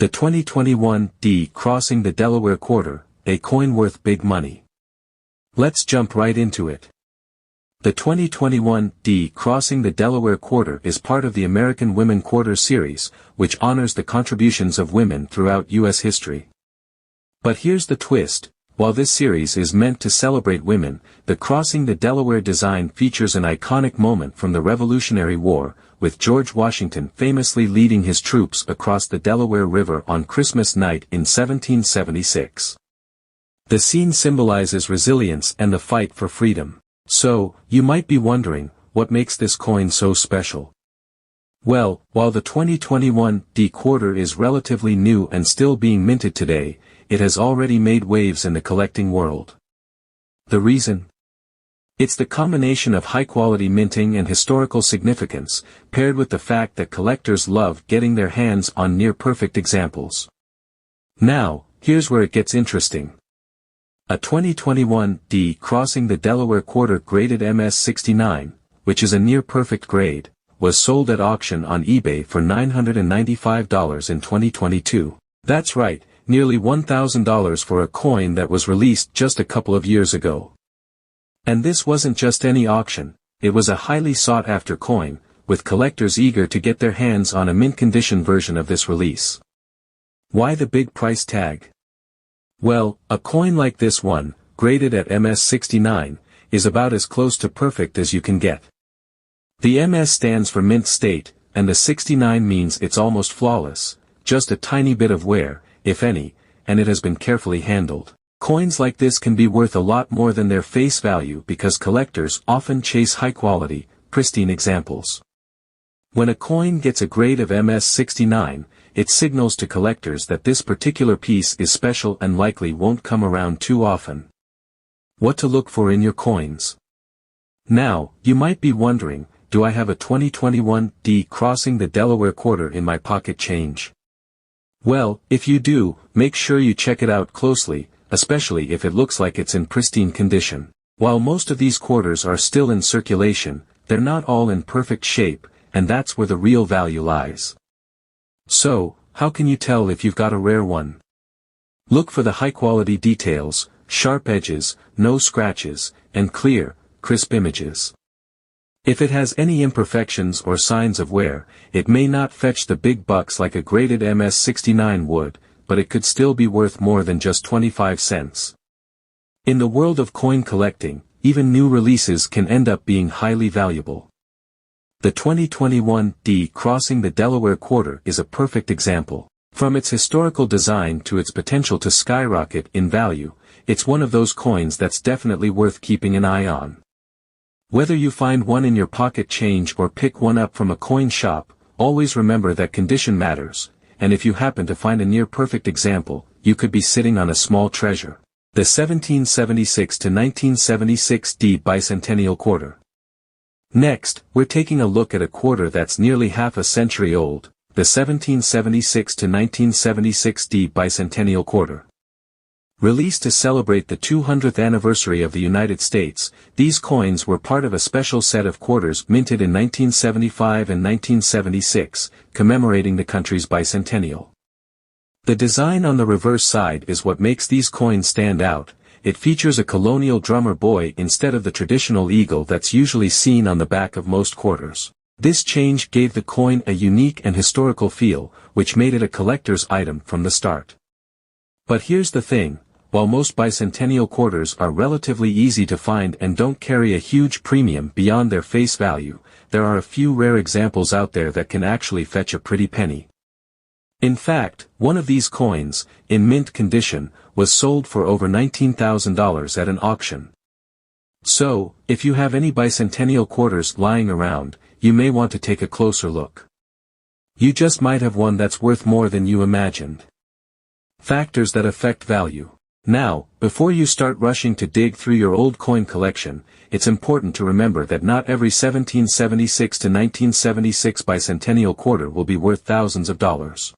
The 2021 D crossing the Delaware Quarter, a coin worth big money. Let's jump right into it. The 2021 D crossing the Delaware Quarter is part of the American Women Quarter series, which honors the contributions of women throughout U.S. history. But here's the twist. While this series is meant to celebrate women, the Crossing the Delaware design features an iconic moment from the Revolutionary War, with George Washington famously leading his troops across the Delaware River on Christmas night in 1776. The scene symbolizes resilience and the fight for freedom. So, you might be wondering, what makes this coin so special? Well, while the 2021 D quarter is relatively new and still being minted today, it has already made waves in the collecting world. The reason? It's the combination of high-quality minting and historical significance, paired with the fact that collectors love getting their hands on near-perfect examples. Now, here's where it gets interesting. A 2021 D crossing the Delaware Quarter graded MS69, which is a near-perfect grade, was sold at auction on eBay for $995 in 2022. That's right, nearly $1,000 for a coin that was released just a couple of years ago. And this wasn't just any auction, it was a highly sought-after coin, with collectors eager to get their hands on a mint-condition version of this release. Why the big price tag? Well, a coin like this one, graded at MS69, is about as close to perfect as you can get. The MS stands for mint state, and the 69 means it's almost flawless, just a tiny bit of wear, if any, and it has been carefully handled. Coins like this can be worth a lot more than their face value because collectors often chase high-quality, pristine examples. When a coin gets a grade of MS69, it signals to collectors that this particular piece is special and likely won't come around too often. What to look for in your coins? Now, you might be wondering, do I have a 2021 D crossing the Delaware Quarter in my pocket change? Well, if you do, make sure you check it out closely, especially if it looks like it's in pristine condition. While most of these quarters are still in circulation, they're not all in perfect shape, and that's where the real value lies. So, how can you tell if you've got a rare one? Look for the high-quality details, sharp edges, no scratches, and clear, crisp images. If it has any imperfections or signs of wear, it may not fetch the big bucks like a graded MS69 would, but it could still be worth more than just 25 cents. In the world of coin collecting, even new releases can end up being highly valuable. The 2021 D crossing the Delaware Quarter is a perfect example. From its historical design to its potential to skyrocket in value, it's one of those coins that's definitely worth keeping an eye on. Whether you find one in your pocket change or pick one up from a coin shop, always remember that condition matters, and if you happen to find a near-perfect example, you could be sitting on a small treasure. The 1776 to 1976 D Bicentennial Quarter. Next, we're taking a look at a quarter that's nearly half a century old, the 1776 to 1976 D Bicentennial Quarter. Released to celebrate the 200th anniversary of the United States, these coins were part of a special set of quarters minted in 1975 and 1976, commemorating the country's bicentennial. The design on the reverse side is what makes these coins stand out. It features a colonial drummer boy instead of the traditional eagle that's usually seen on the back of most quarters. This change gave the coin a unique and historical feel, which made it a collector's item from the start. But here's the thing. While most bicentennial quarters are relatively easy to find and don't carry a huge premium beyond their face value, there are a few rare examples out there that can actually fetch a pretty penny. In fact, one of these coins, in mint condition, was sold for over $19,000 at an auction. So, if you have any bicentennial quarters lying around, you may want to take a closer look. You just might have one that's worth more than you imagined. Factors that affect value. Now, before you start rushing to dig through your old coin collection, it's important to remember that not every 1776 to 1976 bicentennial quarter will be worth thousands of dollars.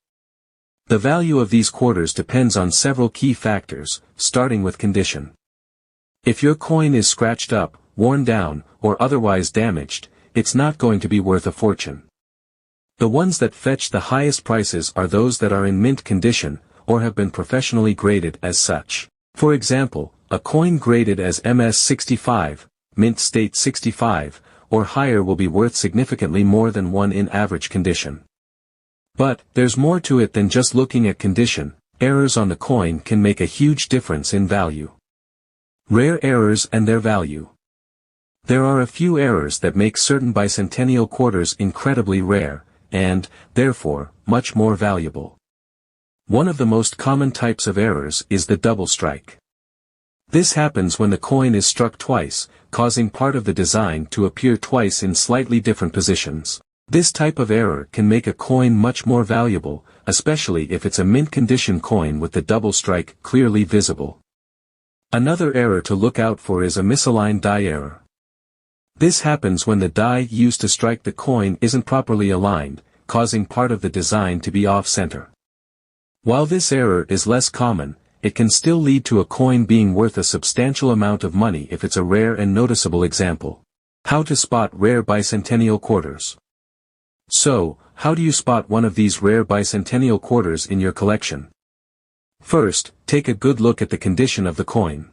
The value of these quarters depends on several key factors, starting with condition. If your coin is scratched up, worn down, or otherwise damaged, it's not going to be worth a fortune. The ones that fetch the highest prices are those that are in mint condition, or have been professionally graded as such. For example, a coin graded as MS65, mint state 65, or higher will be worth significantly more than one in average condition. But, there's more to it than just looking at condition. Errors on the coin can make a huge difference in value. Rare errors and their value. There are a few errors that make certain bicentennial quarters incredibly rare, and, therefore, much more valuable. One of the most common types of errors is the double strike. This happens when the coin is struck twice, causing part of the design to appear twice in slightly different positions. This type of error can make a coin much more valuable, especially if it's a mint condition coin with the double strike clearly visible. Another error to look out for is a misaligned die error. This happens when the die used to strike the coin isn't properly aligned, causing part of the design to be off-center. While this error is less common, it can still lead to a coin being worth a substantial amount of money if it's a rare and noticeable example. How to spot rare bicentennial quarters. So, how do you spot one of these rare bicentennial quarters in your collection? First, take a good look at the condition of the coin.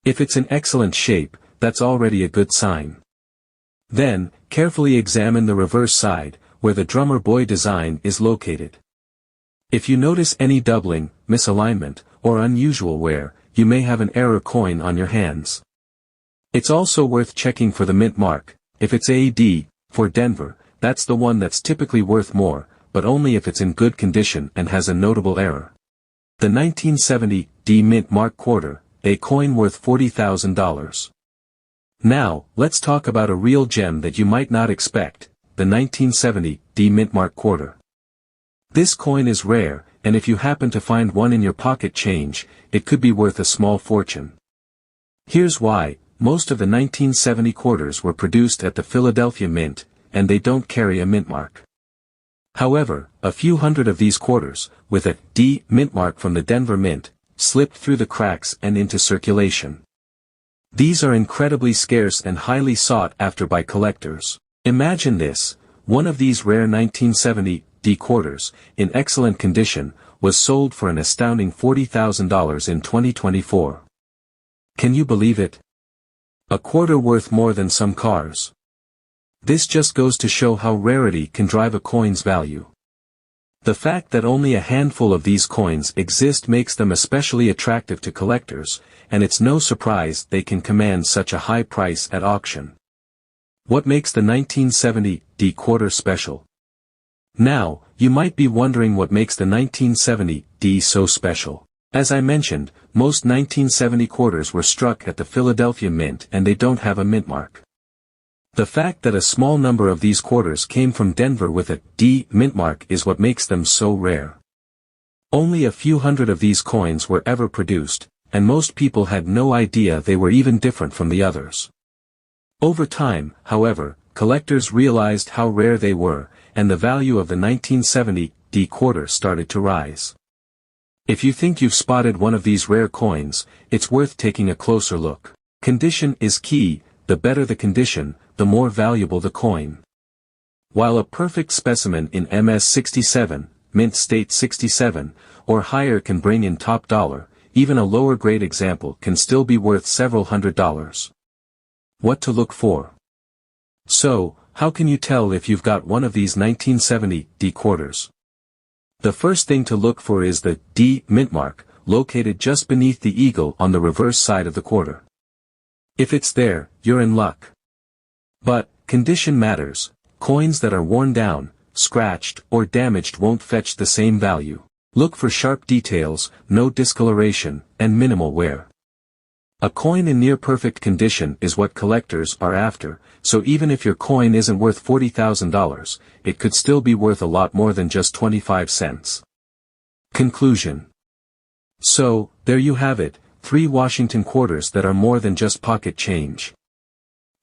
If it's in excellent shape, that's already a good sign. Then, carefully examine the reverse side, where the drummer boy design is located. If you notice any doubling, misalignment, or unusual wear, you may have an error coin on your hands. It's also worth checking for the mint mark. If it's AD, for Denver, that's the one that's typically worth more, but only if it's in good condition and has a notable error. The 1970 D mint mark quarter, a coin worth $40,000. Now, let's talk about a real gem that you might not expect, the 1970 D mint mark quarter. This coin is rare, and if you happen to find one in your pocket change, it could be worth a small fortune. Here's why: most of the 1970 quarters were produced at the Philadelphia Mint, and they don't carry a mint mark. However, a few hundred of these quarters, with a D mint mark from the Denver Mint, slipped through the cracks and into circulation. These are incredibly scarce and highly sought after by collectors. Imagine this: one of these rare 1970 D quarters, in excellent condition, was sold for an astounding $40,000 in 2024. Can you believe it? A quarter worth more than some cars. This just goes to show how rarity can drive a coin's value. The fact that only a handful of these coins exist makes them especially attractive to collectors, and it's no surprise they can command such a high price at auction. What makes the 1970 D quarter special? Now, you might be wondering what makes the 1970 D so special. As I mentioned, most 1970 quarters were struck at the Philadelphia Mint and they don't have a mint mark. The fact that a small number of these quarters came from Denver with a D mint mark is what makes them so rare. Only a few hundred of these coins were ever produced, and most people had no idea they were even different from the others. Over time, however, collectors realized how rare they were, and the value of the 1970 D quarter started to rise. If you think you've spotted one of these rare coins, it's worth taking a closer look. Condition is key. The better the condition, the more valuable the coin. While a perfect specimen in MS67, mint state 67, or higher can bring in top dollar, even a lower grade example can still be worth several $100s. What to look for? So, how can you tell if you've got one of these 1970 D quarters? The first thing to look for is the D mint mark, located just beneath the eagle on the reverse side of the quarter. If it's there, you're in luck. But, condition matters. Coins that are worn down, scratched, or damaged won't fetch the same value. Look for sharp details, no discoloration, and minimal wear. A coin in near-perfect condition is what collectors are after, so even if your coin isn't worth $40,000, it could still be worth a lot more than just 25 cents. Conclusion. So, there you have it, 3 Washington quarters that are more than just pocket change.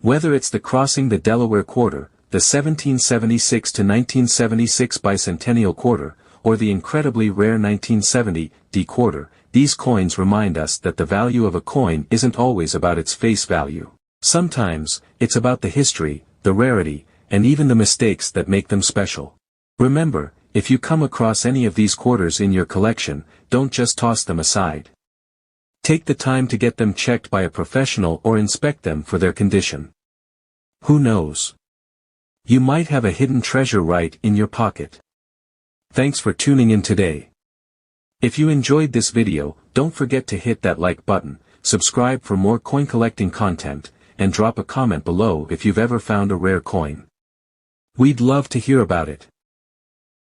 Whether it's the Crossing the Delaware quarter, the 1776 to 1976 bicentennial quarter, or the incredibly rare 1970 D quarter, these coins remind us that the value of a coin isn't always about its face value. Sometimes, it's about the history, the rarity, and even the mistakes that make them special. Remember, if you come across any of these quarters in your collection, don't just toss them aside. Take the time to get them checked by a professional or inspect them for their condition. Who knows? You might have a hidden treasure right in your pocket. Thanks for tuning in today. If you enjoyed this video, don't forget to hit that like button, subscribe for more coin collecting content, and drop a comment below if you've ever found a rare coin. We'd love to hear about it.